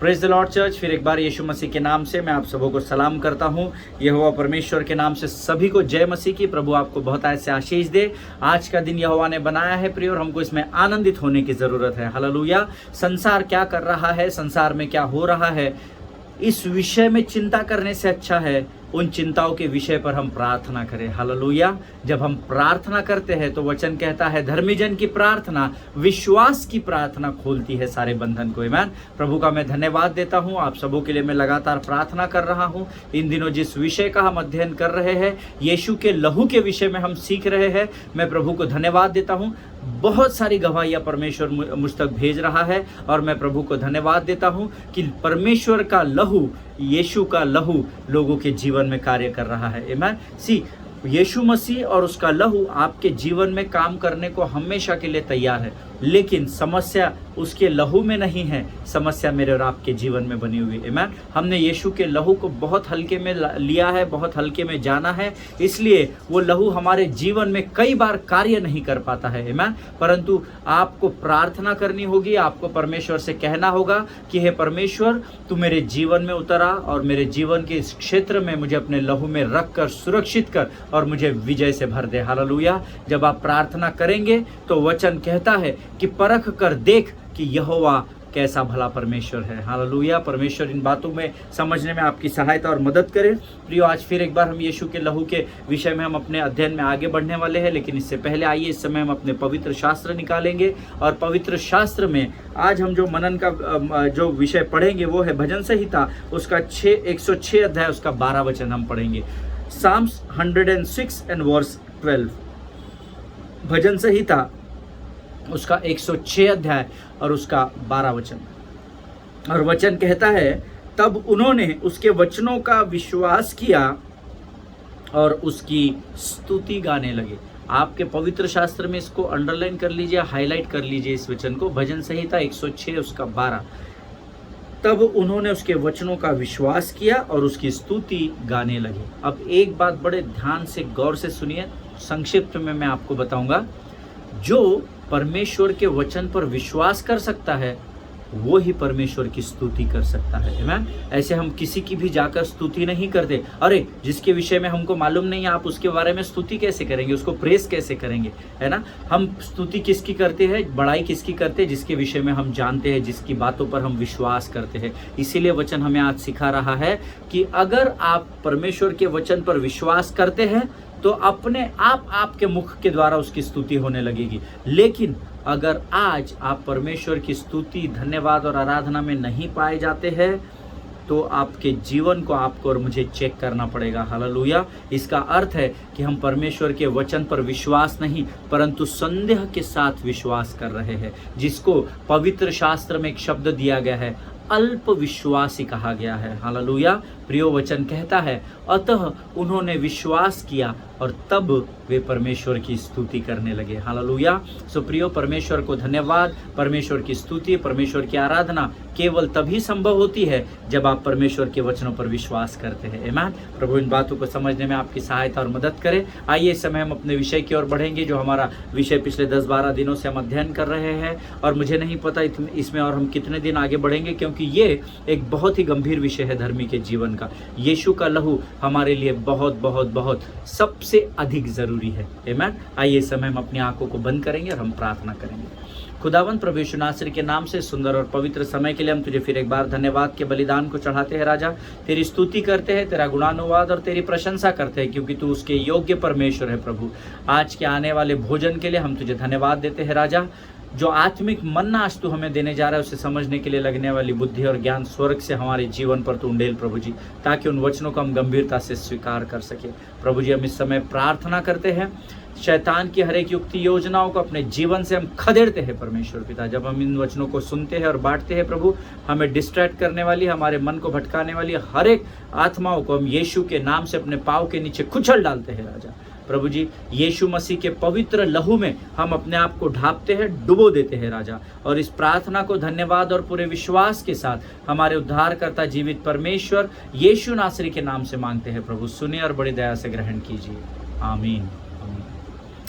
Praise the Lord church. फिर एक बार यीशु मसीह के नाम से मैं आप सबों को सलाम करता हूँ। यहोवा परमेश्वर के नाम से सभी को जय मसीह की। प्रभु आपको बहुत ऐसे आशीष दे। आज का दिन यहोवा ने बनाया है प्रिय, और हमको इसमें आनंदित होने की ज़रूरत है। हालेलुया। संसार क्या कर रहा है, संसार में क्या हो रहा है, इस विषय में चिंता करने से अच्छा है उन चिंताओं के विषय पर हम प्रार्थना करें। हालेलुया। जब हम प्रार्थना करते हैं तो वचन कहता है धर्मी जन की प्रार्थना, विश्वास की प्रार्थना खोलती है सारे बंधन को। आमीन। प्रभु का मैं धन्यवाद देता हूँ। आप सबों के लिए मैं लगातार प्रार्थना कर रहा हूँ। इन दिनों जिस विषय का हम अध्ययन कर रहे हैं, यीशु के लहू के विषय में हम सीख रहे हैं, मैं प्रभु को धन्यवाद देता हूँ। बहुत सारी गवाहियाँ परमेश्वर मुझ तक भेज रहा है, और मैं प्रभु को धन्यवाद देता हूँ कि परमेश्वर का लहू, यीशु का लहू लोगों के जीवन में कार्य कर रहा है। आमीन। यीशु मसीह और उसका लहू आपके जीवन में काम करने को हमेशा के लिए तैयार है, लेकिन समस्या उसके लहू में नहीं है, समस्या मेरे और आपके जीवन में बनी हुई है। आमीन। हमने यीशु के लहू को बहुत हल्के में लिया है, बहुत हल्के में जाना है, इसलिए वो लहू हमारे जीवन में कई बार कार्य नहीं कर पाता है। आमीन। परंतु आपको प्रार्थना करनी होगी, आपको परमेश्वर से कहना होगा कि हे परमेश्वर, तू मेरे जीवन में उतरा और मेरे जीवन के इस क्षेत्र में मुझे अपने लहू में रख कर सुरक्षित कर और मुझे विजय से भर दे। हालेलुया। जब आप प्रार्थना करेंगे तो वचन कहता है कि परख कर देख कि यहोवा कैसा भला परमेश्वर है। हालेलुया। परमेश्वर इन बातों में समझने में आपकी सहायता और मदद करे। प्रियो, आज फिर एक बार हम यीशु के लहू के विषय में हम अपने अध्ययन में आगे बढ़ने वाले हैं, लेकिन इससे पहले आइए इस समय हम अपने पवित्र शास्त्र निकालेंगे। और पवित्र शास्त्र में आज हम जो मनन का जो विषय पढ़ेंगे वो है भजन संहिता, उसका 106 अध्याय, उसका 12 वचन हम पढ़ेंगे। Psalms 106 and verse 12। भजन संहिता उसका 106 अध्याय और उसका 12 वचन। और वचन कहता है, तब उन्होंने उसके वचनों का विश्वास किया और उसकी स्तुति गाने लगे। आपके पवित्र शास्त्र में इसको अंडरलाइन कर लीजिए, हाईलाइट कर लीजिए इस वचन को। भजन संहिता 106 उसका 12। तब उन्होंने उसके वचनों का विश्वास किया और उसकी स्तुति गाने लगे। अब एक बात बड़े ध्यान से गौर से सुनिए, संक्षिप्त में मैं आपको बताऊंगा। जो परमेश्वर के वचन पर विश्वास कर सकता है वो ही परमेश्वर की स्तुति कर सकता है। आमीन। ऐसे हम किसी की भी जाकर स्तुति नहीं करते। अरे, जिसके विषय में हमको मालूम नहीं है, आप उसके बारे में स्तुति कैसे करेंगे, उसको प्रेस कैसे करेंगे, है ना। हम स्तुति किसकी करते हैं, बड़ाई किसकी करते हैं, जिसके विषय में हम जानते हैं, जिसकी बातों पर हम विश्वास करते हैं। इसीलिए वचन हमें आज सिखा रहा है कि अगर आप परमेश्वर के वचन पर विश्वास करते हैं तो अपने आप आपके मुख के द्वारा उसकी स्तुति होने लगेगी। लेकिन अगर आज आप परमेश्वर की स्तुति, धन्यवाद और आराधना में नहीं पाए जाते हैं तो आपके जीवन को आपको और मुझे चेक करना पड़ेगा। हालेलुया। इसका अर्थ है कि हम परमेश्वर के वचन पर विश्वास नहीं परंतु संदेह के साथ विश्वास कर रहे हैं, जिसको पवित्र शास्त्र में एक शब्द दिया गया है, अल्प विश्वासी कहा गया है। हालेलुया। प्रियो, वचन कहता है, अतः उन्होंने विश्वास किया और तब वे परमेश्वर की स्तुति करने लगे। हालेलुया। सो प्रियो, परमेश्वर को धन्यवाद, परमेश्वर की स्तुति, परमेश्वर की आराधना केवल तभी संभव होती है जब आप परमेश्वर के वचनों पर विश्वास करते हैं। आमीन। प्रभु इन बातों को समझने में आपकी सहायता और मदद करे। आइए इस समय हम अपने विषय की ओर बढ़ेंगे, जो हमारा विषय पिछले 10-12 दिनों से हम अध्ययन कर रहे हैं, और मुझे नहीं पता इसमें और हम कितने दिन आगे बढ़ेंगे, क्योंकि ये एक बहुत ही गंभीर विषय है धर्मी के जीवन का। यीशु का लहू हमारे लिए बहुत बहुत बहुत सबसे अधिक जरूरी है। आमीन। आइए इस समय हम अपनी आंखों को बंद करेंगे और हम प्रार्थना करेंगे। खुदावंत प्रभु यीशु नासरी के नाम से सुंदर और पवित्र समय के लिए हम तुझे फिर एक बार धन्यवाद के बलिदान को चढ़ाते हैं। राजा, तेरी स्तुति करते हैं, तेरा गुणानुवाद और तेरी प्रशंसा करते हैं, क्योंकि तू उसके योग्य परमेश्वर है। प्रभु, आज के आने वाले भोजन के लिए हम तुझे धन्यवाद देते हैं। राजा, जो आत्मिक मन्ना आज तू हमें देने जा रहा है, उसे समझने के लिए लगने वाली बुद्धि और ज्ञान स्वर्ग से हमारे जीवन पर तू उंडेल प्रभु जी, ताकि उन वचनों को हम गंभीरता से स्वीकार कर सके। प्रभु जी, हम इस समय प्रार्थना करते हैं, शैतान की हर एक युक्ति योजनाओं को अपने जीवन से हम खदेड़ते हैं। परमेश्वर पिता, जब हम इन वचनों को सुनते हैं और बांटते हैं प्रभु, हमें डिस्ट्रैक्ट करने वाली, हमारे मन को भटकाने वाली हर एक आत्माओं को हम यीशु के नाम से अपने पाँव के नीचे कुचल डालते हैं। राजा प्रभु जी, यीशु मसीह के पवित्र लहू में हम अपने आप को ढांपते हैं, डुबो देते हैं राजा। और इस प्रार्थना को धन्यवाद और पूरे विश्वास के साथ हमारे उद्धारकर्ता जीवित परमेश्वर यीशु नासरी के नाम से मांगते हैं। प्रभु सुनिए और बड़ी दया से ग्रहण कीजिए। आमीन।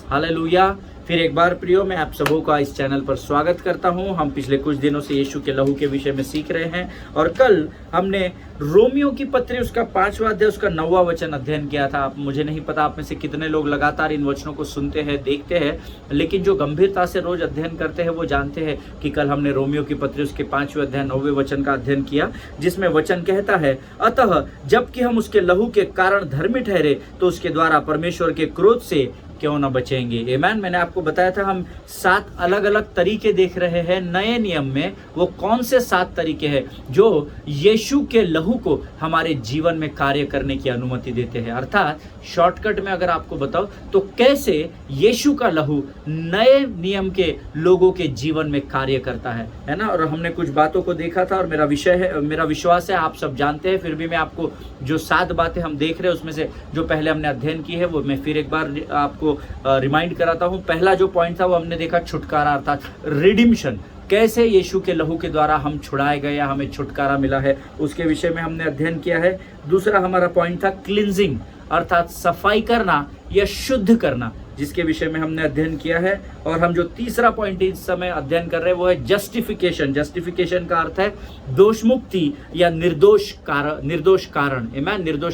हालेलुया। फिर एक बार प्रियो मैं आप सबों का इस चैनल पर स्वागत करता हूं। हम पिछले कुछ दिनों से यीशु के लहू के विषय में सीख रहे हैं और कल हमने रोमियो की पत्री उसका 5वां अध्याय उसका 9वां वचन अध्ययन किया था। मुझे नहीं पता आप में से कितने लोग लगातार इन वचनों को सुनते हैं, देखते हैं, लेकिन जो गंभीरता से रोज अध्ययन करते हैं वो जानते हैं कि कल हमने रोमियो की पत्री उसके 5वें अध्याय 9वें वचन का अध्ययन किया, जिसमें वचन कहता है, अतः जबकि हम उसके लहू के कारण धर्मी ठहरे तो उसके द्वारा परमेश्वर के क्रोध से क्यों ना बचेंगे। आमीन। मैंने आपको बताया था हम 7 अलग अलग तरीके देख रहे हैं नए नियम में। वो कौन से 7 तरीके हैं जो यीशु के लहू को हमारे जीवन में कार्य करने की अनुमति देते हैं। अर्थात शॉर्टकट में अगर आपको बताओ तो कैसे यीशु का लहू नए नियम के लोगों के जीवन में कार्य करता है ना। और हमने कुछ बातों को देखा था और मेरा विश्वास है आप सब जानते हैं, फिर भी मैं आपको जो 7 बातें हम देख रहे हैं उसमें से जो पहले हमने अध्ययन की है वो मैं फिर एक बार आपको रिमाइंड कराता हूं। पहला जो पॉइंट था वो हमने देखा छुटकारा, अर्थात रिडिम्पशन, कैसे यीशु के लहू के द्वारा हम छुड़ाए गए या हमें छुटकारा मिला है, उसके विषय में हमने अध्ययन किया है। दूसरा हमारा पॉइंट था क्लींजिंग, अर्थात सफाई करना या शुद्ध करना, जिसके विषय में हमने अध्ययन किया है। और हम जो तीसरा पॉइंट इस समय अध्ययन कर रहे हैं वो है जस्टिफिकेशन। जस्टिफिकेशन का अर्थ है दोष मुक्ति या निर्दोष कारण, निर्दोष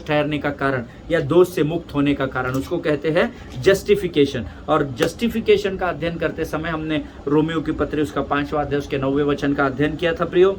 ठहरने का कारण या दोष से मुक्त होने का कारण, उसको कहते हैं जस्टिफिकेशन। और जस्टिफिकेशन का अध्ययन करते समय हमने रोमियो की पत्री उसका 5वां अध्याय उसके 9वें वचन का अध्ययन किया था प्रियो,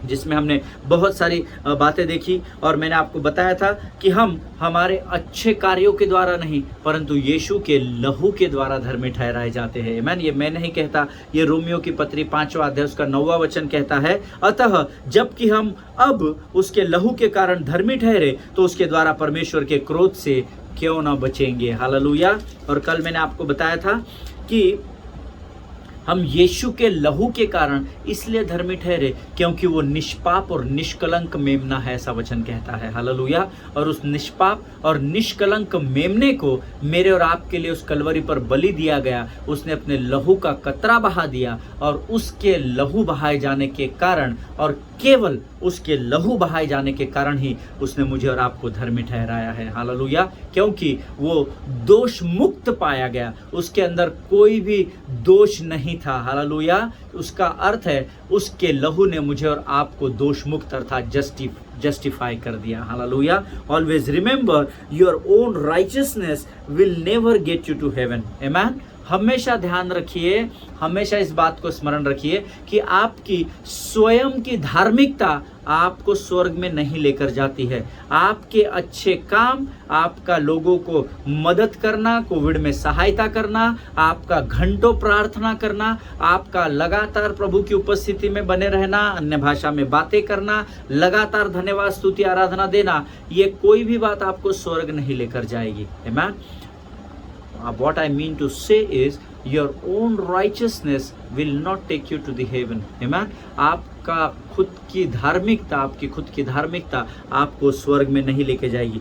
जिसमें हमने बहुत सारी बातें देखी और मैंने आपको बताया था कि हम हमारे अच्छे कार्यों के द्वारा नहीं परंतु यीशु के लहू के द्वारा धर्मी ठहराए जाते हैं। ये मैं नहीं कहता, ये रोमियो की पत्री 5वां अध्याय उसका 9वां वचन कहता है, अतः जबकि हम अब उसके लहू के कारण धर्मी ठहरे तो उसके द्वारा परमेश्वर के क्रोध से क्यों ना बचेंगे। हालेलुया। और कल मैंने आपको बताया था कि हम यीशु के लहू के कारण इसलिए धर्मी ठहरे क्योंकि वो निष्पाप और निष्कलंक मेमना है, ऐसा वचन कहता है। हालेलुया। और उस निष्पाप और निष्कलंक मेमने को मेरे और आपके लिए उस कलवरी पर बलि दिया गया। उसने अपने लहू का कतरा बहा दिया और उसके लहू बहाए जाने के कारण और केवल उसके लहू बहाए जाने के कारण ही उसने मुझे और आपको धर्मी ठहराया है। हालेलुया। क्योंकि वो दोष मुक्त पाया गया, उसके अंदर कोई भी दोष नहीं था। हालेलुया। उसका अर्थ है उसके लहू ने मुझे और आपको दोष मुक्त अर्थात जस्टिफाई कर दिया। Hallelujah. Always remember your own righteousness will never get you to heaven. Amen. हमेशा ध्यान रखिए, हमेशा इस बात को स्मरण रखिए कि आपकी स्वयं की धार्मिकता आपको स्वर्ग में नहीं लेकर जाती है। आपके अच्छे काम, आपका लोगों को मदद करना, कोविड में सहायता करना, आपका घंटों प्रार्थना करना, आपका लगातार प्रभु की उपस्थिति में बने रहना, अन्य भाषा में बातें करना, लगातार धन्यवाद स्तुति आराधना देना, ये कोई भी बात आपको स्वर्ग नहीं लेकर जाएगी। आमीन। What I mean to say is your own righteousness will not take you to the heaven. Amen. आपका खुद की धार्मिकता, आपकी खुद की धार्मिकता आपको स्वर्ग में नहीं लेके जाएगी।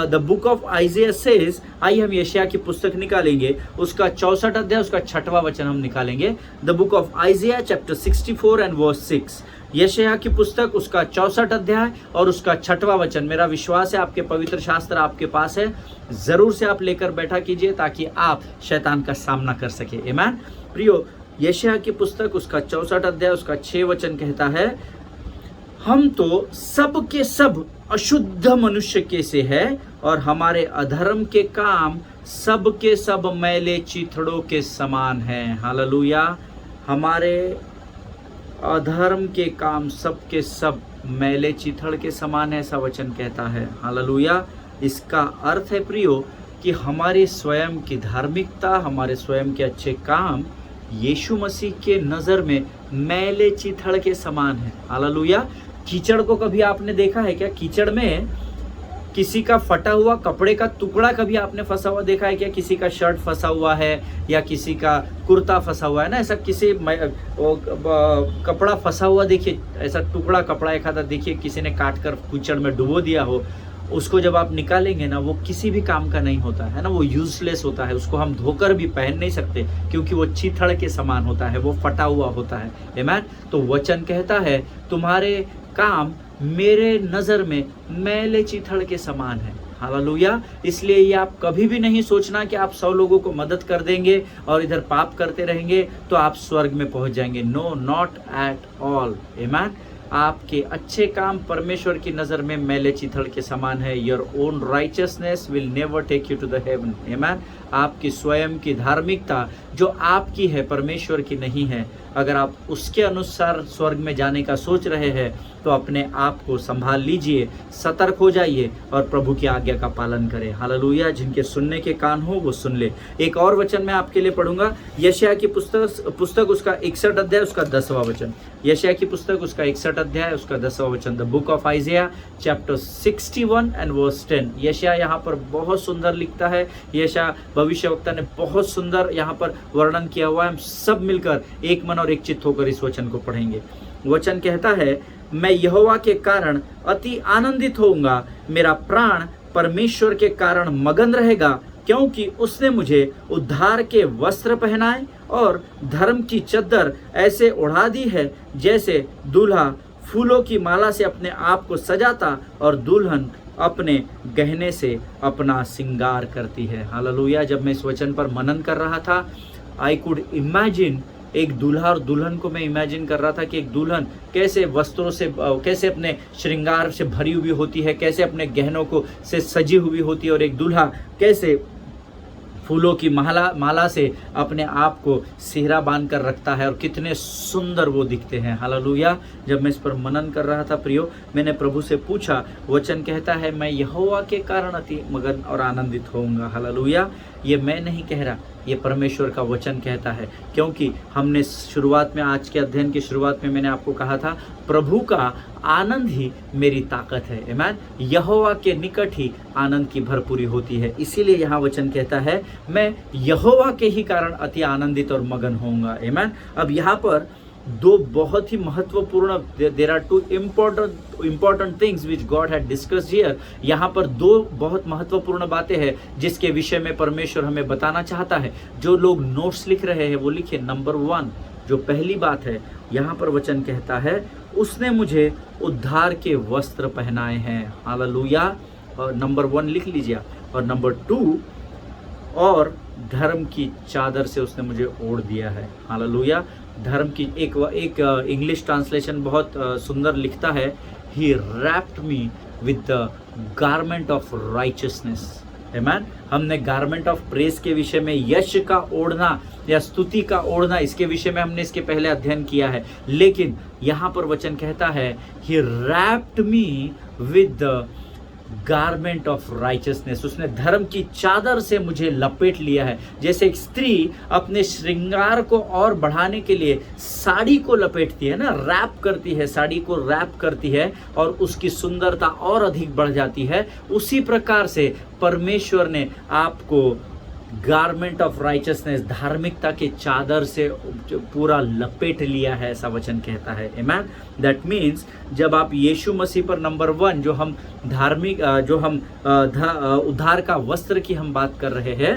द बुक ऑफ आइजिया सेज, आइए हम यशायाह की पुस्तक निकालेंगे, उसका 64 अध्याय उसका 6वां वचन हम निकालेंगे। The book of Isaiah chapter 64 and verse 6, यशायाह की पुस्तक उसका 64 अध्याय और उसका 6वां वचन। मेरा विश्वास है आपके पवित्र शास्त्र आपके पास है, जरूर से आप लेकर बैठा कीजिए ताकि आप शैतान का सामना कर सके। आमीन। प्रियो, यशायाह की पुस्तक उसका 64 अध्याय उसका 6 वचन कहता है, हम तो सब के सब अशुद्ध मनुष्य के से है और हमारे अधर्म के काम सब के सब मैले चीथड़ों के समान है। हालेलुया। हमारे अधर्म के काम सब के सब मैले चीथड़ के समान है, ऐसा वचन कहता है। हालेलुया। इसका अर्थ है प्रियो कि हमारी स्वयं की धार्मिकता, हमारे स्वयं के अच्छे काम यीशु मसीह के नज़र में मैले चीथड़ के समान है। हालेलुया। कीचड़ को कभी आपने देखा है क्या? कीचड़ में किसी का फटा हुआ कपड़े का टुकड़ा कभी आपने फंसा हुआ देखा है क्या? किसी का शर्ट फंसा हुआ है या किसी का कुर्ता फंसा हुआ है ना, ऐसा किसी कपड़ा फंसा हुआ देखिए, ऐसा टुकड़ा कपड़ा एक आधा देखिए किसी ने काट कर कीचड़ में डुबो दिया हो, उसको जब आप निकालेंगे ना वो किसी भी काम का नहीं होता है ना, वो यूजलेस होता है, उसको हम धोकर भी पहन नहीं सकते क्योंकि वो चीथड़ के समान होता है, वो फटा हुआ होता है। आमीन। तो वचन कहता है तुम्हारे काम मेरे नज़र में मैले चीथड़ के समान है। हालेलुया। इसलिए ये आप कभी भी नहीं सोचना कि आप 100 लोगों को मदद कर देंगे और इधर पाप करते रहेंगे तो आप स्वर्ग में पहुंच जाएंगे। No, not at all. Amen. आपके अच्छे काम परमेश्वर की नज़र में मैले चिथड़ के समान है। Your own righteousness will never take you to the heaven. Amen. आपकी स्वयं की धार्मिकता जो आपकी है, परमेश्वर की नहीं है। अगर आप उसके अनुसार स्वर्ग में जाने का सोच रहे हैं तो अपने आप को संभाल लीजिए, सतर्क हो जाइए और प्रभु की आज्ञा का पालन करें। हालेलुया। जिनके सुनने के कान हो वो सुन ले। एक और वचन मैं आपके लिए पढ़ूंगा, यशायाह की पुस्तक उसका 61 अध्याय उसका 10वां वचन। यशायाह की पुस्तक उसका 61 अध्याय उसका 10वां वचन। The book of Isaiah chapter 61 and verse 10। यशायाह यहाँ पर बहुत सुंदर लिखता है। यशायाह भविष्यवक्ता ने बहुत सुंदर यहाँ पर वर्णन किया हुआ है। हम सब मिलकर एक मन और एक चित्त होकर इस वचन को पढ़ेंगे। वचन कहता है, मैं यहोवा के कारण अति आनंदित होऊंगा, मेरा प्राण परमेश्वर के कारण मगन रहेगा, क्योंकि उसने मुझे उद्धार के वस्त्र पहनाए और धर्म की चद्दर ऐसे ओढ़ा दी है जैसे दूल्हा फूलों की माला से अपने आप को सजाता और दुल्हन अपने गहने से अपना श्रृंगार करती है। हालेलुया। जब मैं इस वचन पर मनन कर रहा था, आई कुड इमेजिन एक दूल्हा और दुल्हन को मैं इमेजिन कर रहा था कि एक दुल्हन कैसे वस्त्रों से, कैसे अपने श्रृंगार से भरी हुई होती है, कैसे अपने गहनों को से सजी हुई होती है, और एक दूल्हा कैसे फूलों की माला से अपने आप को सिहरा बांध कर रखता है और कितने सुंदर वो दिखते हैं। हालेलुया। जब मैं इस पर मनन कर रहा था प्रियो, मैंने प्रभु से पूछा, वचन कहता है मैं यहोवा के कारण अति मगन और आनंदित होऊंगा। हालेलुया। ये मैं नहीं कह रहा, ये परमेश्वर का वचन कहता है, क्योंकि हमने शुरुआत में, आज के अध्ययन की शुरुआत में मैंने आपको कहा था, प्रभु का आनंद ही मेरी ताकत है। आमीन। यहोवा के निकट ही आनंद की भरपूरी होती है। इसीलिए यहाँ वचन कहता है मैं यहोवा के ही कारण अति आनंदित और मगन होऊंगा। आमीन। अब यहाँ पर दो बहुत ही महत्वपूर्ण, there are two important things which God had discussed here. यहाँ पर दो बहुत महत्वपूर्ण बातें हैं जिसके विषय में परमेश्वर हमें बताना चाहता है। जो लोग नोट्स लिख रहे हैं वो लिखे। नंबर 1, जो पहली बात है, यहाँ पर वचन कहता है उसने मुझे उद्धार के वस्त्र पहनाए हैं। हालेलुया। और नंबर 1 लिख लीजिए। और नंबर 2, और धर्म की चादर से उसने मुझे ओढ़ दिया है। हालेलुया। धर्म की एक इंग्लिश ट्रांसलेशन बहुत सुंदर लिखता है, he wrapped me with the garment of righteousness. आमीन। हमने गारमेंट ऑफ प्रेस के विषय में, यश का ओढ़ना या स्तुति का ओढ़ना, इसके विषय में हमने इसके पहले अध्ययन किया है। लेकिन यहाँ पर वचन कहता है he wrapped me with the garment of righteousness. उसने धर्म की चादर से मुझे लपेट लिया है। जैसे एक स्त्री अपने श्रृंगार को और बढ़ाने के लिए साड़ी को लपेटती है ना, रैप करती है, साड़ी को रैप करती है और उसकी सुंदरता और अधिक बढ़ जाती है। उसी प्रकार से परमेश्वर ने आपको गारमेंट ऑफ राइचियसनेस, धार्मिकता के चादर से पूरा लपेट लिया है, ऐसा वचन कहता है। आमीन। दैट मीन्स जब आप यीशु मसीह पर, नंबर 1, जो हम उद्धार का वस्त्र की हम बात कर रहे हैं,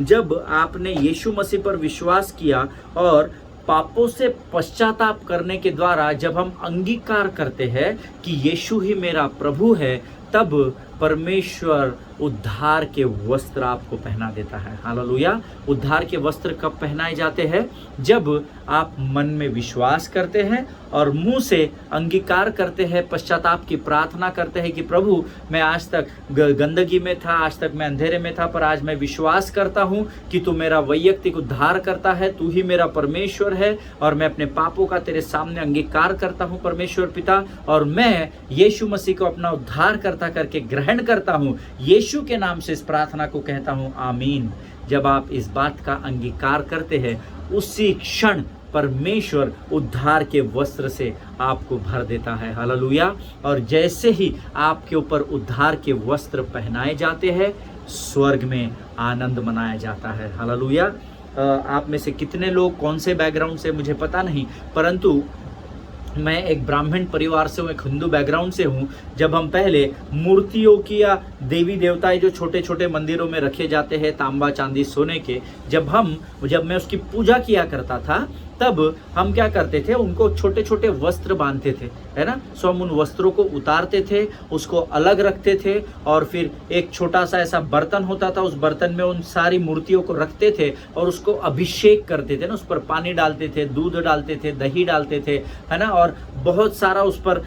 जब आपने यीशु मसीह पर विश्वास किया और पापों से पश्चाताप करने के द्वारा जब हम अंगीकार करते हैं कि यीशु ही मेरा प्रभु है, तब परमेश्वर उद्धार के वस्त्र आपको पहना देता है। हालेलुया। उद्धार के वस्त्र कब पहनाए जाते हैं? जब आप मन में विश्वास करते हैं और मुंह से अंगीकार करते हैं, पश्चाताप की प्रार्थना करते हैं कि प्रभु मैं आज तक गंदगी में था, आज तक मैं अंधेरे में था, पर आज मैं विश्वास करता हूं कि तू मेरा वैयक्तिक उद्धार करता है, तू ही मेरा परमेश्वर है और मैं अपने पापों का तेरे सामने अंगीकार करता हूं परमेश्वर पिता, और मैं यीशु मसीह को अपना उद्धार करता करके ग्रहण करता हूं। यीशु के नाम से इस प्रार्थना को कहता हूं, आमीन। जब आप इस बात का अंगीकार करते हैं, उसी क्षण परमेश्वर उद्धार के वस्त्र से आपको भर देता है। हालेलुया। और जैसे ही आपके ऊपर उद्धार के वस्त्र पहनाए जाते हैं, स्वर्ग में आनंद मनाया जाता है। हालेलुया। आप में से कितने लोग कौन से बैकग्राउंड से मुझे पता नहीं, परंतु मैं एक ब्राह्मण परिवार से हूँ, एक हिंदू बैकग्राउंड से हूँ। जब हम पहले मूर्तियों की या देवी देवताएं जो छोटे छोटे मंदिरों में रखे जाते हैं, तांबा चांदी सोने के, जब मैं उसकी पूजा किया करता था, तब हम क्या करते थे, उनको छोटे छोटे वस्त्र बांधते थे, है ना। सो हम उन वस्त्रों को उतारते थे, उसको अलग रखते थे, और फिर एक छोटा सा ऐसा बर्तन होता था, उस बर्तन में उन सारी मूर्तियों को रखते थे और उसको अभिषेक करते थे ना, उस पर पानी डालते थे, दूध डालते थे, दही डालते थे, है ना। और बहुत सारा उस पर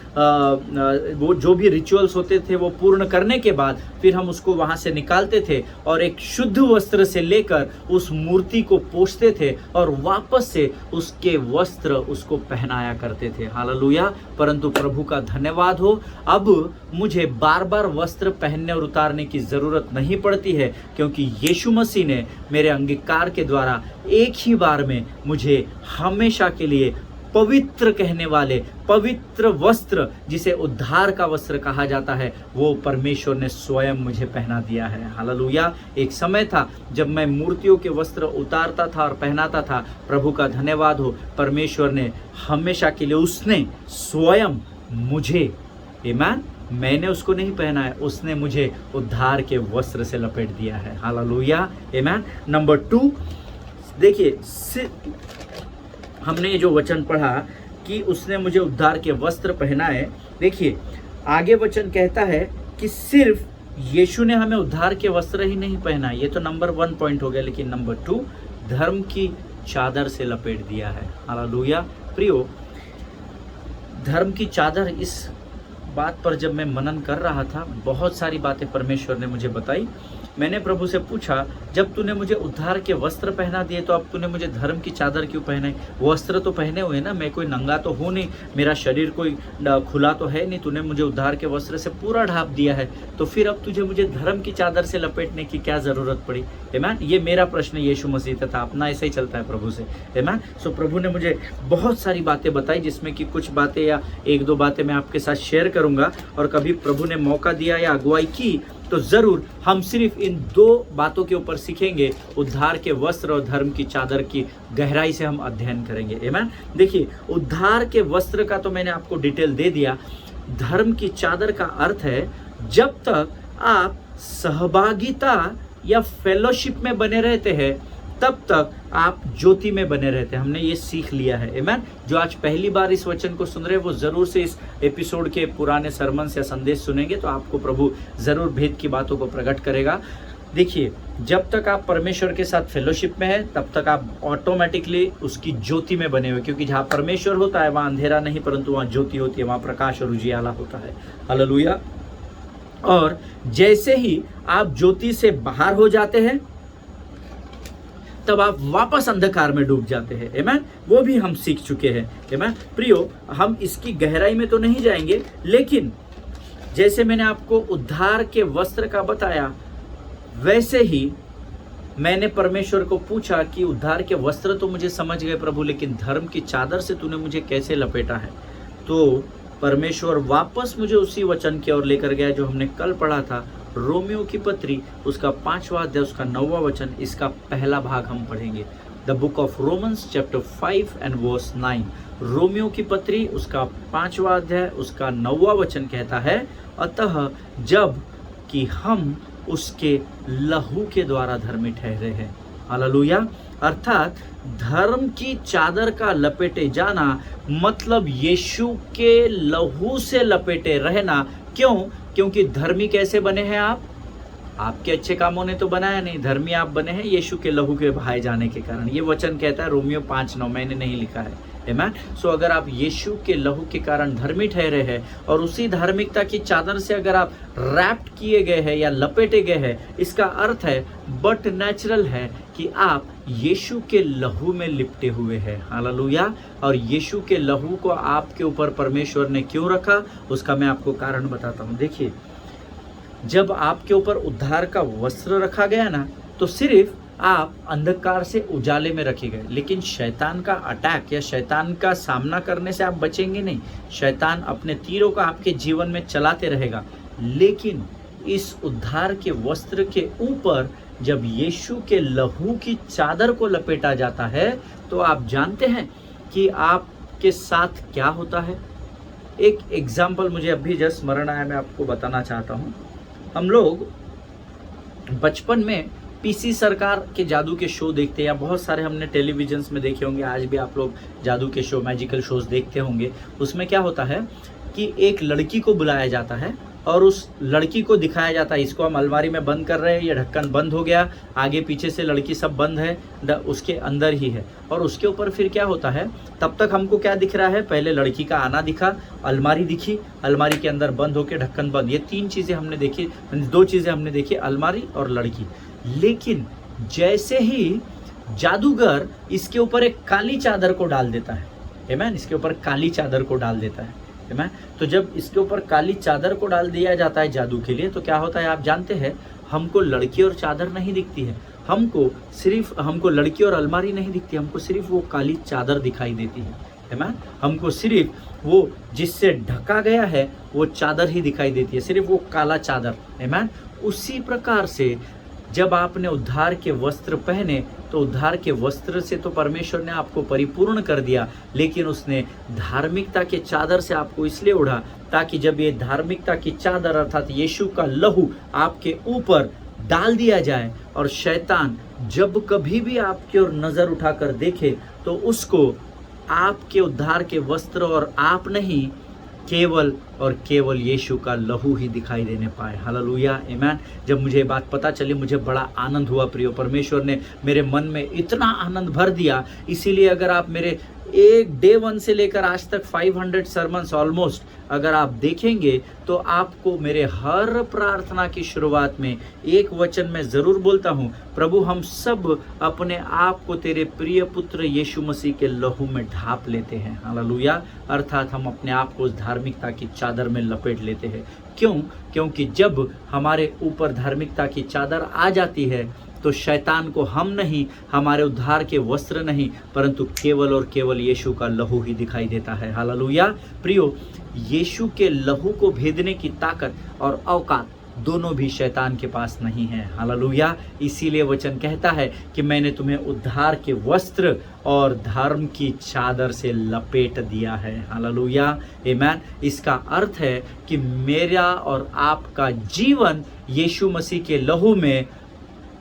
वो जो भी रिचुअल्स होते थे वो पूर्ण करने के बाद फिर हम उसको वहां से निकालते थे और एक शुद्ध वस्त्र से लेकर उस मूर्ति को पोंछते थे और वापस से उसके वस्त्र उसको पहनाया करते थे। हालेलुया। परंतु प्रभु का धन्यवाद हो, अब मुझे बार बार वस्त्र पहनने और उतारने की जरूरत नहीं पड़ती है, क्योंकि यीशु मसीह ने मेरे अंगीकार के द्वारा एक ही बार में मुझे हमेशा के लिए पवित्र कहने वाले पवित्र वस्त्र, जिसे उद्धार का वस्त्र कहा जाता है, वो परमेश्वर ने स्वयं मुझे पहना दिया है। हालेलुया। एक समय था जब मैं मूर्तियों के वस्त्र उतारता था और पहनाता था। प्रभु का धन्यवाद हो, परमेश्वर ने हमेशा के लिए उसने स्वयं मुझे, आमीन, मैंने उसको नहीं पहना है, उसने मुझे उद्धार के वस्त्र से लपेट दिया है। हालेलुया, आमीन। नंबर 2, देखिए, हमने ये जो वचन पढ़ा कि उसने मुझे उद्धार के वस्त्र पहनाए, देखिए आगे वचन कहता है कि सिर्फ यीशु ने हमें उद्धार के वस्त्र ही नहीं पहनाए, ये तो नंबर 1 पॉइंट हो गया, लेकिन नंबर 2, धर्म की चादर से लपेट दिया है। हालेलुया। प्रियो, धर्म की चादर, इस बात पर जब मैं मनन कर रहा था, बहुत सारी बातें परमेश्वर ने मुझे बताई। मैंने प्रभु से पूछा, जब तूने मुझे उद्धार के वस्त्र पहना दिए तो अब तूने मुझे धर्म की चादर क्यों पहनाई? वस्त्र तो पहने हुए ना, मैं कोई नंगा तो हूँ नहीं, मेरा शरीर कोई खुला तो है नहीं, तूने मुझे उद्धार के वस्त्र से पूरा ढाप दिया है, तो फिर अब तुझे मुझे धर्म की चादर से लपेटने की क्या ज़रूरत पड़ी? आमीन। ये मेरा प्रश्न यीशु मसीह था, अपना ऐसा ही चलता है प्रभु से। आमीन। सो प्रभु ने मुझे बहुत सारी बातें बताई, जिसमें कि कुछ बातें या 1-2 बातें मैं आपके साथ शेयर करूँगा, और कभी प्रभु ने मौका दिया या अगुवाई की तो ज़रूर हम सिर्फ इन 2 बातों के ऊपर सीखेंगे। उद्धार के वस्त्र और धर्म की चादर की गहराई से हम अध्ययन करेंगे। आमीन। देखिए, उद्धार के वस्त्र का तो मैंने आपको डिटेल दे दिया। धर्म की चादर का अर्थ है, जब तक आप सहभागिता या फेलोशिप में बने रहते हैं, तब तक आप ज्योति में बने रहते हैं। हमने ये सीख लिया है। आमीन। जो आज पहली बार इस वचन को सुन रहे हैं, वो जरूर से इस एपिसोड के पुराने सरमन या संदेश सुनेंगे, तो आपको प्रभु जरूर भेद की बातों को प्रकट करेगा। देखिए, जब तक आप परमेश्वर के साथ फेलोशिप में है, तब तक आप ऑटोमेटिकली उसकी ज्योति में बने हुए, क्योंकि जहाँ परमेश्वर होता है वहाँ अंधेरा नहीं, परंतु वहाँ ज्योति होती है, वहाँ प्रकाश और उजियाला होता है। हालेलुया। और जैसे ही आप ज्योति से बाहर हो जाते हैं, तब आप वापस अंधकार में डूब जाते हैं। आमीन। वो भी हम सीख चुके हैं। आमीन। प्रियो, हम इसकी गहराई में तो नहीं जाएंगे, लेकिन जैसे मैंने आपको उद्धार के वस्त्र का बताया, वैसे ही मैंने परमेश्वर को पूछा कि उद्धार के वस्त्र तो मुझे समझ गए प्रभु, लेकिन धर्म की चादर से तूने मुझे कैसे लपेटा है? तो परमेश्वर वापस मुझे उसी वचन की ओर लेकर गया जो हमने कल पढ़ा था, रोमियो की पत्री, उसका 5वां अध्याय, उसका 9वां वचन। इसका पहला भाग हम पढ़ेंगे, the book of Romans chapter 5 and verse 9। रोमियो की पत्री, उसका 5वां अध्याय, उसका 9वां वचन कहता है, अतः जब कि हम उसके लहू के द्वारा धर्मी ठहरे हैं। हालेलुया। अर्थात धर्म की चादर का लपेटे जाना मतलब यीशु के लहू से लपेटे रहना। क्यों? क्योंकि धर्मी कैसे बने हैं आप? आपके अच्छे कामों ने तो बनाया नहीं, धर्मी आप बने हैं यीशु के लहू के बहाए जाने के कारण। ये वचन कहता है रोमियो 5:9, मैंने नहीं लिखा है। आमीन। सो अगर आप यीशु के लहू के कारण धर्मी ठहरे हैं और उसी धार्मिकता की चादर से अगर आप रैप्ड किए गए हैं या लपेटे गए हैं, इसका अर्थ है बट नेचुरल है कि आप यीशु के लहू में लिपटे हुए हैं। हालेलुया। और यीशु के लहू को आपके ऊपर परमेश्वर ने क्यों रखा, उसका मैं आपको कारण बताता हूँ। देखिए, जब आपके ऊपर उद्धार का वस्त्र रखा गया ना, तो सिर्फ आप अंधकार से उजाले में रखे गए, लेकिन शैतान का अटैक या शैतान का सामना करने से आप बचेंगे नहीं। शैतान अपने तीरों का आपके जीवन में चलाते रहेगा, लेकिन इस उद्धार के वस्त्र के ऊपर जब यीशु के लहू की चादर को लपेटा जाता है, तो आप जानते हैं कि आपके साथ क्या होता है। एक एग्जाम्पल मुझे अभी जस्ट स्मरण आया, मैं आपको बताना चाहता हूँ। हम लोग बचपन में पीसी सरकार के जादू के शो देखते हैं, या बहुत सारे हमने टेलीविजन में देखे होंगे, आज भी आप लोग जादू के शो, मैजिकल शोज देखते होंगे। उसमें क्या होता है कि एक लड़की को बुलाया जाता है और उस लड़की को दिखाया जाता है, इसको हम अलमारी में बंद कर रहे हैं, ये ढक्कन बंद हो गया, आगे पीछे से लड़की सब बंद है, उसके अंदर ही है। और उसके ऊपर फिर क्या होता है, तब तक हमको क्या दिख रहा है, पहले लड़की का आना दिखा, अलमारी दिखी, अलमारी के अंदर बंद होके ढक्कन बंद, ये 3 चीज़ें हमने देखी, 2 चीज़ें हमने देखी, अलमारी और लड़की। लेकिन जैसे ही जादूगर इसके ऊपर एक काली चादर को डाल देता है, आमीन, इसके ऊपर काली चादर को डाल देता है, आमीन, तो जब इसके ऊपर काली चादर को डाल दिया जाता है जादू के लिए, तो क्या होता है आप जानते हैं, हमको लड़की और चादर नहीं दिखती है, हमको लड़की और अलमारी नहीं दिखती, हमको सिर्फ वो काली चादर दिखाई देती है, आमीन, हमको सिर्फ वो जिससे ढका गया है वो चादर ही दिखाई देती है, सिर्फ वो काला चादर, आमीन। उसी प्रकार से जब आपने उद्धार के वस्त्र पहने, तो उद्धार के वस्त्र से तो परमेश्वर ने आपको परिपूर्ण कर दिया, लेकिन उसने धार्मिकता के चादर से आपको इसलिए उड़ा ताकि जब ये धार्मिकता की चादर अर्थात यीशु का लहू आपके ऊपर डाल दिया जाए, और शैतान जब कभी भी आपकी ओर नजर उठाकर देखे तो उसको आपके उद्धार के वस्त्र और आप नहीं, केवल और केवल यीशु का लहू ही दिखाई देने पाए। हालेलुया, आमीन। जब मुझे बात पता चली, मुझे बड़ा आनंद हुआ प्रियो, परमेश्वर ने मेरे मन में इतना आनंद भर दिया। इसीलिए अगर आप मेरे डे 1 से लेकर आज तक 500 सरमन्स ऑलमोस्ट अगर आप देखेंगे, तो आपको मेरे हर प्रार्थना की शुरुआत में एक वचन में ज़रूर बोलता हूँ, प्रभु हम सब अपने आप को तेरे प्रिय पुत्र यीशु मसीह के लहू में ढाप लेते हैं। हालेलुया, अर्थात हम अपने आप को उस धार्मिकता की चादर में लपेट लेते हैं। क्यों? क्योंकि जब हमारे ऊपर धार्मिकता की चादर आ जाती है, तो शैतान को हम नहीं, हमारे उद्धार के वस्त्र नहीं, परंतु केवल और केवल यीशु का लहू ही दिखाई देता है। हालेलुया प्रियो, यीशु के लहू को भेदने की ताकत और औकात दोनों भी शैतान के पास नहीं है। हालेलुया, इसीलिए वचन कहता है कि मैंने तुम्हें उद्धार के वस्त्र और धर्म की चादर से लपेट दिया है। हालेलुया, आमीन। इसका अर्थ है कि मेरा और आपका जीवन यीशु मसीह के लहू में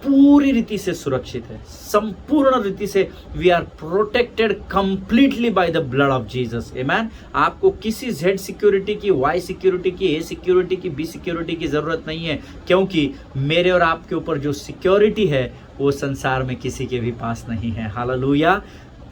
पूरी रीति से सुरक्षित है, संपूर्ण रीति से we are protected completely by the blood of Jesus. Amen. आपको किसी Z सिक्योरिटी की, Y सिक्योरिटी की, A सिक्योरिटी की, B सिक्योरिटी की जरूरत नहीं है, क्योंकि मेरे और आपके ऊपर जो सिक्योरिटी है वो संसार में किसी के भी पास नहीं है। हालेलुया।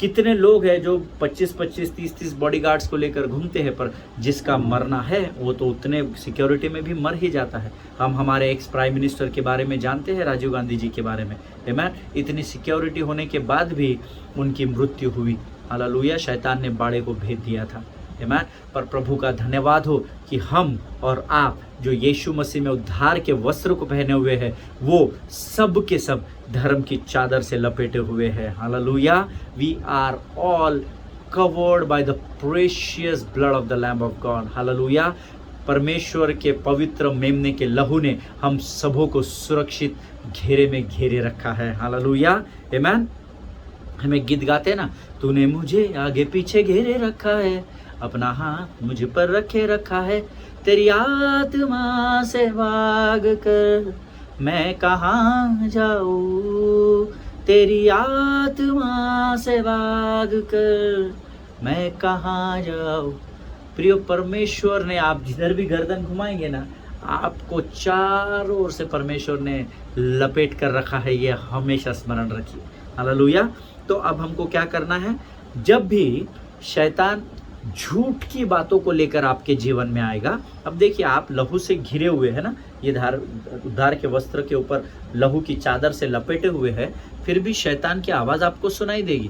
कितने लोग हैं जो 25-25, 30-30 बॉडीगार्ड्स को लेकर घूमते हैं, पर जिसका मरना है वो तो उतने सिक्योरिटी में भी मर ही जाता है। हम हमारे एक्स प्राइम मिनिस्टर के बारे में जानते हैं, राजीव गांधी जी के बारे में, आमीन। इतनी सिक्योरिटी होने के बाद भी उनकी मृत्यु हुई। हालेलुया, शैतान ने बाड़े को भेद दिया था, आमीन। पर प्रभु का धन्यवाद हो कि हम और आप जो यीशु मसीह में उद्धार के वस्त्र को पहने हुए हैं, वो सब के सब धर्म की चादर से लपेटे हुए हैं। Hallelujah, we are all covered by the precious blood of the lamb of God. Hallelujah, परमेश्वर के पवित्र मेमने के लहू ने हम सबों को सुरक्षित घेरे में घेरे रखा है। हालेलुया, आमीन। हमें गीत गाते हैं ना, तूने मुझे आगे पीछे घेरे रखा है, अपना हाथ मुझ पर रखे रखा है, तेरी आत्मा से भाग कर मैं कहाँ जाऊँ, तेरी आत्मा से भाग कर मैं कहाँ जाऊँ। प्रियो, परमेश्वर ने, आप जिधर भी गर्दन घुमाएंगे ना, आपको चारों ओर से परमेश्वर ने लपेट कर रखा है, ये हमेशा स्मरण रखिए। हालेलुया। तो अब हमको क्या करना है, जब भी शैतान झूठ की बातों को लेकर आपके जीवन में आएगा, अब देखिए आप लहू से घिरे हुए हैं ना, ये उद्धार के वस्त्र के ऊपर लहू की चादर से लपेटे हुए हैं, फिर भी शैतान की आवाज़ आपको सुनाई देगी।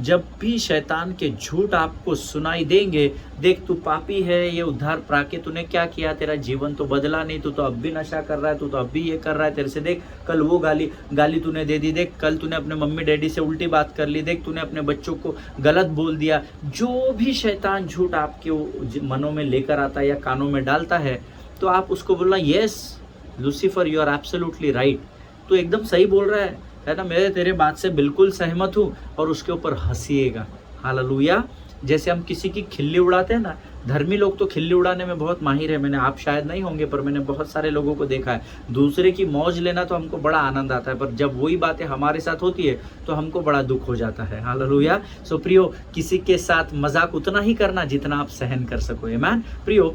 जब भी शैतान के झूठ आपको सुनाई देंगे, देख तू पापी है, ये उद्धार पाके तूने क्या किया, तेरा जीवन तो बदला नहीं, तू तो अब भी नशा कर रहा है, तू तो अब भी ये कर रहा है, तेरे से देख कल वो गाली तूने दे दी, देख कल तूने अपने मम्मी डैडी से उल्टी बात कर ली, देख तूने अपने बच्चों को गलत बोल दिया। जो भी शैतान झूठ आपके मनों में लेकर आता है या कानों में डालता है, तो आप उसको बोलना, yes Lucifer, you are absolutely right, तू एकदम सही बोल रहा है ना, मैं तेरे बात से बिल्कुल सहमत हूँ, और उसके ऊपर हंसिएगा। हालेलुया। जैसे हम किसी की खिल्ली उड़ाते हैं ना, धर्मी लोग तो खिल्ली उड़ाने में बहुत माहिर है। मैंने, आप शायद नहीं होंगे पर मैंने बहुत सारे लोगों को देखा है। दूसरे की मौज लेना तो हमको बड़ा आनंद आता है, पर जब वही बातें हमारे साथ होती है तो हमको बड़ा दुख हो जाता है। हालेलुया। सो प्रियो, किसी के साथ मजाक उतना ही करना जितना आप सहन कर सको। आमीन। प्रियो,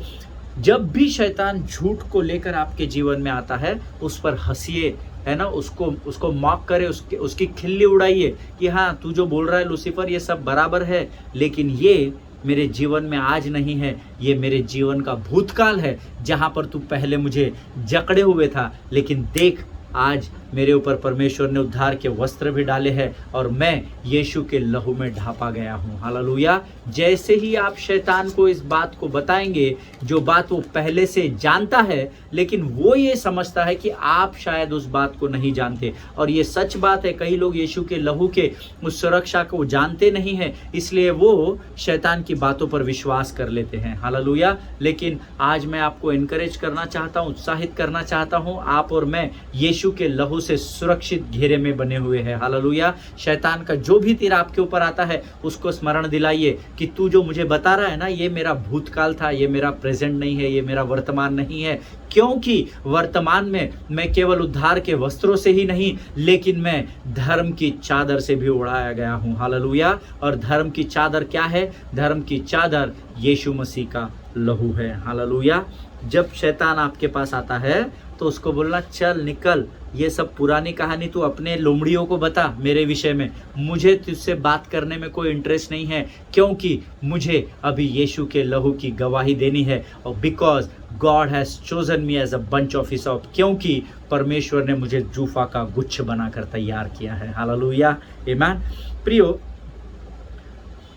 जब भी शैतान झूठ को लेकर आपके जीवन में आता है, उस पर हंसिए, है ना, उसको मॉक करे, उसकी खिल्ली उड़ाइए कि हाँ, तू जो बोल रहा है लूसीफर, ये सब बराबर है, लेकिन ये मेरे जीवन में आज नहीं है, ये मेरे जीवन का भूतकाल है, जहाँ पर तू पहले मुझे जकड़े हुए था, लेकिन देख आज मेरे ऊपर परमेश्वर ने उद्धार के वस्त्र भी डाले हैं और मैं यीशु के लहू में ढापा गया हूँ। हालेलुया। जैसे ही आप शैतान को इस बात को बताएंगे, जो बात वो पहले से जानता है, लेकिन वो ये समझता है कि आप शायद उस बात को नहीं जानते, और ये सच बात है, कई लोग यीशु के लहू के उस सुरक्षा को जानते नहीं हैं, इसलिए वो शैतान की बातों पर विश्वास कर लेते हैं। हालेलुया। लेकिन आज मैं आपको एनकरेज करना चाहता हूँ, उत्साहित करना चाहता हूँ, आप और मैं यीशु के लहू से सुरक्षित घेरे में बने हुए हैं। हालेलुया। शैतान का जो भी तीर आपके ऊपर आता है, उसको स्मरण दिलाइए कि तू जो मुझे बता रहा है ना, ये मेरा भूतकाल था, ये मेरा प्रेजेंट नहीं है, ये मेरा वर्तमान नहीं है, क्योंकि वर्तमान में मैं केवल उद्धार के वस्त्रों से ही नहीं, लेकिन मैं धर्म की चादर से भी उड़ाया गया हूँ। हालेलुया। और धर्म की चादर क्या है? धर्म की चादर यीशु मसीह का लहू है। हालेलुया। जब शैतान आपके पास आता है तो उसको बोलना, चल निकल, ये सब पुरानी कहानी तू अपने लोमड़ियों को बता मेरे विषय में, मुझे तुझसे बात करने में कोई इंटरेस्ट नहीं है, क्योंकि मुझे अभी यीशु के लहू की गवाही देनी है। और because God has chosen me as a bunch of hyssop, क्योंकि परमेश्वर ने मुझे जूफा का गुच्छ बनाकर तैयार किया है। हालेलुया। आमीन। प्रियो,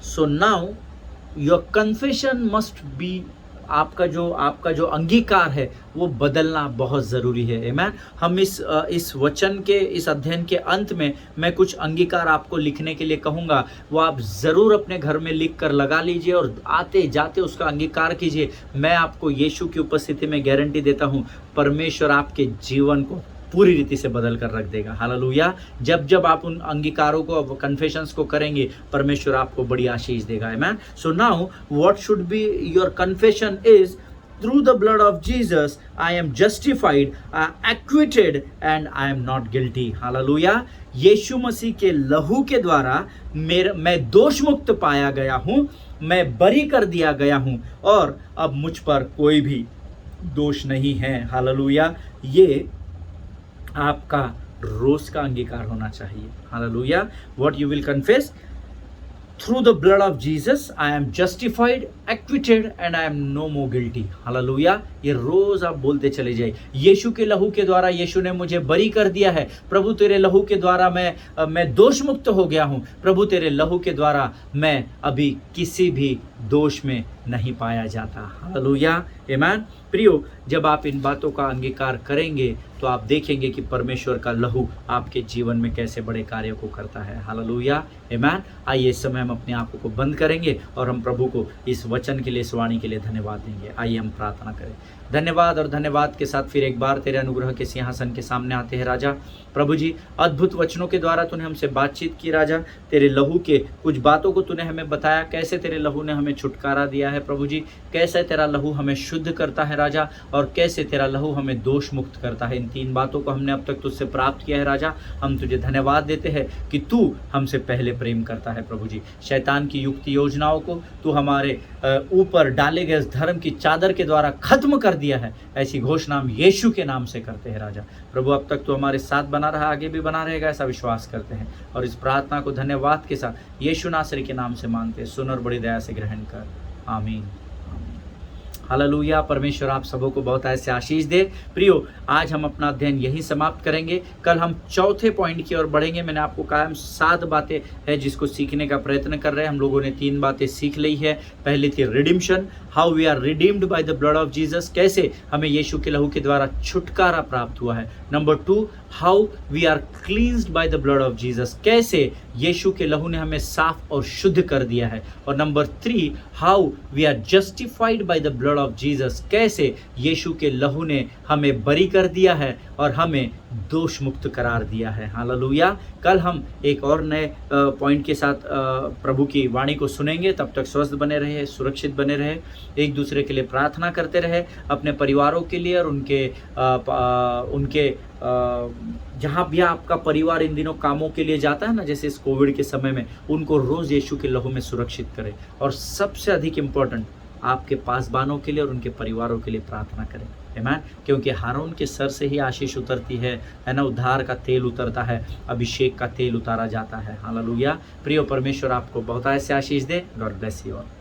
so now your confession must be, आपका जो अंगीकार है वो बदलना बहुत ज़रूरी है। आमीन। हम इस वचन के, इस अध्ययन के अंत में मैं कुछ अंगीकार आपको लिखने के लिए कहूँगा, वो आप ज़रूर अपने घर में लिख कर लगा लीजिए और आते जाते उसका अंगीकार कीजिए। मैं आपको यीशु की उपस्थिति में गारंटी देता हूँ, परमेश्वर आपके जीवन को पूरी रीति से बदल कर रख देगा। हालेलुया। जब आप उन अंगीकारों को, कन्फेशंस को करेंगे, परमेश्वर आपको बड़ी आशीष देगा। आमीन। So now what should be your confession is, through the blood of Jesus I am justified, acquitted and I am not guilty. हालेलुया। यीशु मसीह के लहू के द्वारा मैं दोष मुक्त पाया गया हूँ, मैं बरी कर दिया गया हूँ, और अब मुझ पर कोई भी दोष नहीं है। हालेलुया। ये आपका रोज का अंगीकार होना चाहिए। Hallelujah. What you will confess? Through the blood of Jesus, I am justified, acquitted and I am no more guilty. Hallelujah. ये रोज आप बोलते चले जाइए, यीशु के लहू के द्वारा यीशु ने मुझे बरी कर दिया है। प्रभु तेरे लहू के द्वारा मैं दोष मुक्त हो गया हूँ। प्रभु तेरे लहू के द्वारा मैं अभी किसी भी दोष में नहीं पाया जाता। हालेलुया। आमीन। प्रियो, जब आप इन बातों का अंगीकार करेंगे तो आप देखेंगे कि परमेश्वर का लहू आपके जीवन में कैसे बड़े कार्यों को करता है। हालेलुया। आमीन। आइए इस समय हम अपने आंखों को बंद करेंगे और हम प्रभु को इस वचन के लिए, इस वाणी के लिए धन्यवाद देंगे। आइए हम प्रार्थना करें। धन्यवाद और धन्यवाद के साथ फिर एक बार तेरे अनुग्रह के सिंहासन के सामने आते हैं राजा। प्रभु जी, अद्भुत वचनों के द्वारा तूने हमसे बातचीत की राजा, तेरे लहू के कुछ बातों को तूने हमें बताया, कैसे तेरे लहू ने हमें छुटकारा दिया है प्रभु जी, कैसे तेरा लहू हमें शुद्ध करता है राजा, और कैसे तेरा लहू हमें दोष मुक्त करता है। इन तीन बातों को हमने अब तक तुझसे प्राप्त किया है राजा। हम तुझे धन्यवाद देते हैं कि तू हमसे पहले प्रेम करता है प्रभु जी। शैतान की युक्ति योजनाओं को तू हमारे ऊपर डाले गए धर्म की चादर के द्वारा खत्म कर दिया है, ऐसी घोषणा हम यीशु के नाम से करते हैं राजा। प्रभु, अब तक तो हमारे साथ बना रहा, आगे भी बना रहेगा, ऐसा विश्वास करते हैं, और इस प्रार्थना को धन्यवाद के साथ यीशु नासरी के नाम से मांगते हैं। सुन और बड़ी दया से ग्रहण कर। आमीन। हालेलुया। परमेश्वर आप सबों को बहुत ऐसे आशीष दे। प्रियो, आज हम अपना अध्ययन यही समाप्त करेंगे। कल हम चौथे पॉइंट की ओर बढ़ेंगे। मैंने आपको कहा हम 7 बातें हैं जिसको सीखने का प्रयत्न कर रहे हैं। हम लोगों ने 3 बातें सीख ली है। पहली थी redemption, how we are redeemed by the blood of Jesus, कैसे हमें यीशु के लहू के द्वारा छुटकारा प्राप्त हुआ है। Number 2, how we are cleansed by the blood of Jesus, कैसे यीशु के लहू ने हमें साफ और शुद्ध कर दिया है। और number 3, how we are justified by the blood of Jesus, कैसे यीशु के लहू ने हमें बरी कर दिया है और हमें दोष मुक्त करार दिया है। हालेलुया। कल हम एक और नए पॉइंट के साथ प्रभु की वाणी को सुनेंगे। तब तक स्वस्थ बने रहे, सुरक्षित बने रहे, एक दूसरे के लिए प्रार्थना करते रहे, अपने परिवारों के लिए और उनके जहाँ भी आपका परिवार इन दिनों कामों के लिए जाता है ना, जैसे इस कोविड के समय में, उनको रोज़ यीशु के लहू में सुरक्षित करें। और सबसे अधिक इम्पोर्टेंट, आपके पासबानों के लिए और उनके परिवारों के लिए प्रार्थना करें। आमीन। क्योंकि हारून के सर से ही आशीष उतरती है ना, उद्धार का तेल उतरता है, अभिषेक का तेल उतारा जाता है। हालेलुया। प्रिय परमेश्वर आपको बहुत ऐसे आशीष दे। God bless you all.